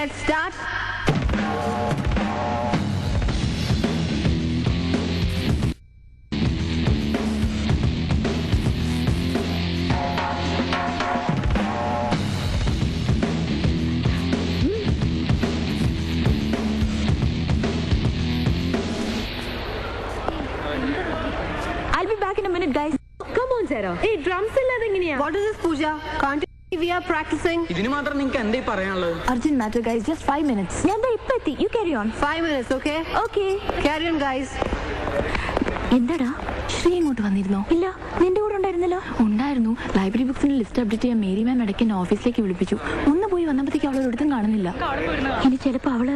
Let's start. I'll be back in a minute, guys. Come on, Sarah. Hey, drums illada engineya? What is this, Pooja? Can't you see we are practicing? ഇതിന് മാത്രം നിങ്ങൾക്ക് എന്തേ പറയാനുള്ളത്? Urgent matter, guys. Just 5 minutes. ഞാൻ ഇപ്പോ എത്തി. You carry on. 5 minutes, okay? Okay. Carry on, guys. എന്താടാ? ശ്രീ ഇങ്ങോട്ട് വന്നിരുന്നോ? ഇല്ല. നിന്റെ കൂടെ ഉണ്ടായിരുന്നല്ലോ? ഉണ്ടായിരുന്നു. ലൈബ്രറി ബുക്സിന്റെ ലിസ്റ്റ് അപ്ഡേറ്റ് ചെയ്യാൻ മേരി മാം ഇടയ്ക്ക് എന്നെ ഓഫീസിലേക്ക് വിളിപ്പിച്ചു. ഒന്ന് പോയി വന്നപ്പോഴത്തേക്ക് അവളെ ഒരിടത്തും കാണുന്നില്ല. ഇനി ചിലപ്പോ അവള്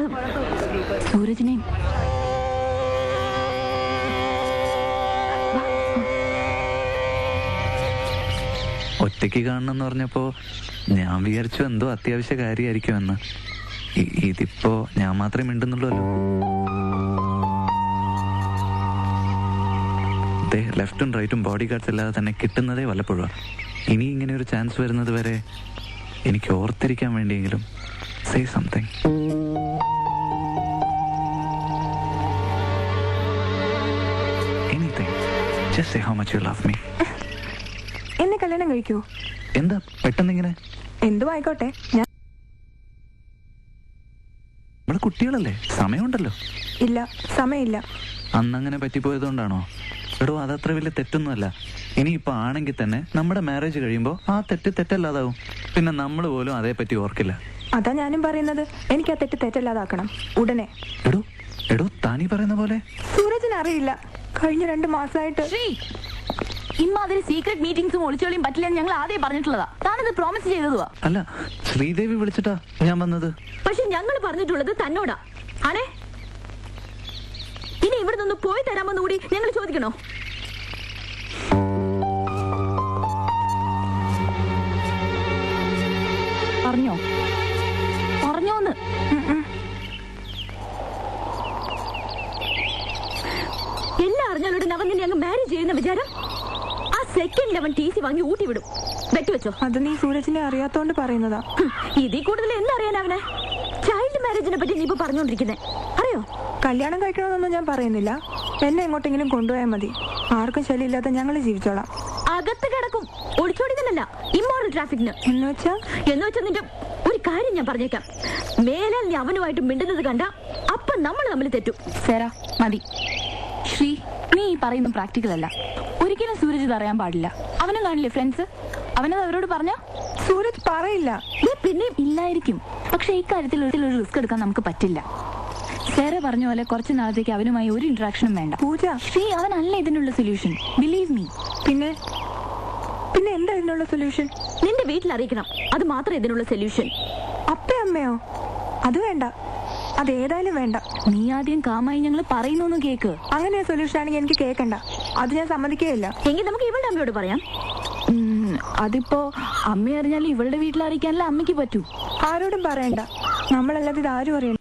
സൂരജിനെയും ഒറ്റയ്ക്ക് കാണണമെന്ന് പറഞ്ഞപ്പോ ഞാൻ വിചാരിച്ചു എന്തോ അത്യാവശ്യ കാര്യമായിരിക്കുമെന്ന്. ഇതിപ്പോ ഞാൻ മാത്രമേ മിണ്ടുന്നുള്ളൂ. ലെഫ്റ്റും റൈറ്റും ബോഡി ഗാർഡ്സ് അല്ലാതെ തന്നെ കിട്ടുന്നതേ വല്ലപ്പോഴും. ഇനി ഇങ്ങനെ ഒരു ചാൻസ് വരുന്നത് വരെ എനിക്ക് ഓർത്തിരിക്കാൻ വേണ്ടിയെങ്കിലും say something. Anything. Just say how much you love me. എന്നെ കല്യാണം കഴിക്കൂ. എന്താ പെട്ടെന്നിങ്ങനെ? എന്തു ആയിക്കോട്ടെ. നമ്മള് കുട്ടികളല്ലേ, സമയമുണ്ടല്ലോ. ഇല്ല, സമയമില്ല. അന്നങ്ങനെ പറ്റിപ്പോയതുകൊണ്ടാണോ? എടോ, അതത്ര വലിയ തെറ്റൊന്നുമല്ല. ഇനിയിപ്പോ ആണെങ്കിൽ തന്നെ നമ്മുടെ മാരേജ് കഴിയുമ്പോ ആ തെറ്റല്ലാതാവും. പിന്നെ നമ്മൾ പോലും അതേപ്പറ്റി ഓർക്കില്ല. അതാ ഞാനും പറയുന്നത്. എനിക്ക് ആ തെറ്റല്ലാതാക്കണം ഉടനെ. എടോ താനീ പറയുന്ന പോലെ സൂരജിന് അറിയില്ല. കഴിഞ്ഞ 2 മാസമായിട്ട് ഇമ്മാതിരി സീക്രട്ട് മീറ്റിംഗ്സും ഒളിച്ചോളിയും പറ്റില്ലെന്ന് ഞങ്ങൾ ആദ്യം പറഞ്ഞിട്ടുള്ളതാ. താനത് പ്രോമിസ് ചെയ്തതുവാ. അല്ല, ശ്രീദേവി വിളിച്ചിട്ടാ ഞാൻ വന്നത്. പക്ഷെ ഞങ്ങൾ പറഞ്ഞിട്ടുള്ളത് തന്നോടാ ആണേ. ഇനി ഇവിടെ നിന്ന് പോയി തരാമെന്ന് കൂടി ഞങ്ങൾ ചോദിക്കണോ? പറഞ്ഞോന്ന് എല്ലാം അറിഞ്ഞാലുടൻ അവൻ നിന്നെ അങ്ങ് മാരേജ് ചെയ്യുന്ന വിചാരം? ആ സെക്കൻഡിൽ അവൻ ടി സി വാങ്ങി ഊട്ടി വിടും. വെച്ചുവെച്ചോ. അത് നീ സൂരജിനെ അറിയാത്തോണ്ട് പറയുന്നതാ. ഇതിൽ കൂടുതൽ എന്തറിയാൻ അവനെ? ചൈൽഡ് മാരേജിനെ പറ്റി നീ ഇപ്പൊ പറഞ്ഞോണ്ടിരിക്കുന്നേ അറിയോ? കല്യാണം കഴിക്കണമെന്നൊന്നും ഞാൻ പറയുന്നില്ല. എന്നെ എങ്ങോട്ടെങ്കിലും കൊണ്ടുപോയാൽ മതി. ആർക്കും ശല്യമില്ലാതെ ഞങ്ങൾ ജീവിച്ചോളാം. അകത്ത് കിടക്കും. ഒളിച്ചോടി തന്നല്ല, ഇമ്മോറൽ ട്രാഫിക്കിന്. എന്ന് വെച്ചാ നിന്റെ ഒരു കാര്യം ഞാൻ പറഞ്ഞേക്കാം. മേലാൽ നീ അവനുമായിട്ട് മിണ്ടുന്നത് കണ്ട അപ്പൊ നമ്മൾ തമ്മിൽ തെറ്റും. സേറ മതി. ശ്രീ, നീ ഈ പറയുന്ന പ്രാക്ടിക്കൽ അല്ല. ഒരിക്കലും സൂരജ് ഇത് അറിയാൻ പാടില്ല. അവനും കാണില്ലേ ഫ്രണ്ട്സ്? അവനത് അവരോട് പറഞ്ഞ സൂരജ് പറയില്ല. പിന്നെ ഇല്ലായിരിക്കും. പക്ഷെ ഈ കാര്യത്തിൽ ഒരു റിസ്ക് എടുക്കാൻ നമുക്ക് പറ്റില്ല. സേറ പറഞ്ഞ പോലെ കുറച്ച് നാളത്തേക്ക് അവനുമായി ഒരു ഇന്ററാക്ഷനും വേണ്ട. പൂജ, ശ്രീ അവനല്ല ഇതിനുള്ള സൊല്യൂഷൻ. Believe me. പിന്നെ എന്താ ഇതിനുള്ള സൊല്യൂഷൻ? നിന്റെ വീട്ടിൽ അറിയിക്കണം. അത് മാത്രമേ ഇതിനുള്ള സൊല്യൂഷൻ. അപ്പേ അമ്മയോ? അത് വേണ്ട. അതേതായാലും വേണ്ട. നീ ആദ്യം കാമായി ഞങ്ങൾ പറയുന്നു കേക്ക്. അങ്ങനെ സൊല്യൂഷൻ ആണെങ്കിൽ എനിക്ക് കേൾക്കണ്ട. അത് ഞാൻ സമ്മതിക്കുകയില്ല. എങ്കിൽ നമുക്ക് ഇവളുടെ അമ്മയോട് പറയാം. അതിപ്പോ അമ്മ അറിഞ്ഞാലും ഇവളുടെ വീട്ടിൽ അറിയിക്കാനല്ല അമ്മയ്ക്ക് പറ്റൂ. ആരോടും പറയണ്ട. നമ്മളല്ലാതെ ഇത് ആരും അറിയണം.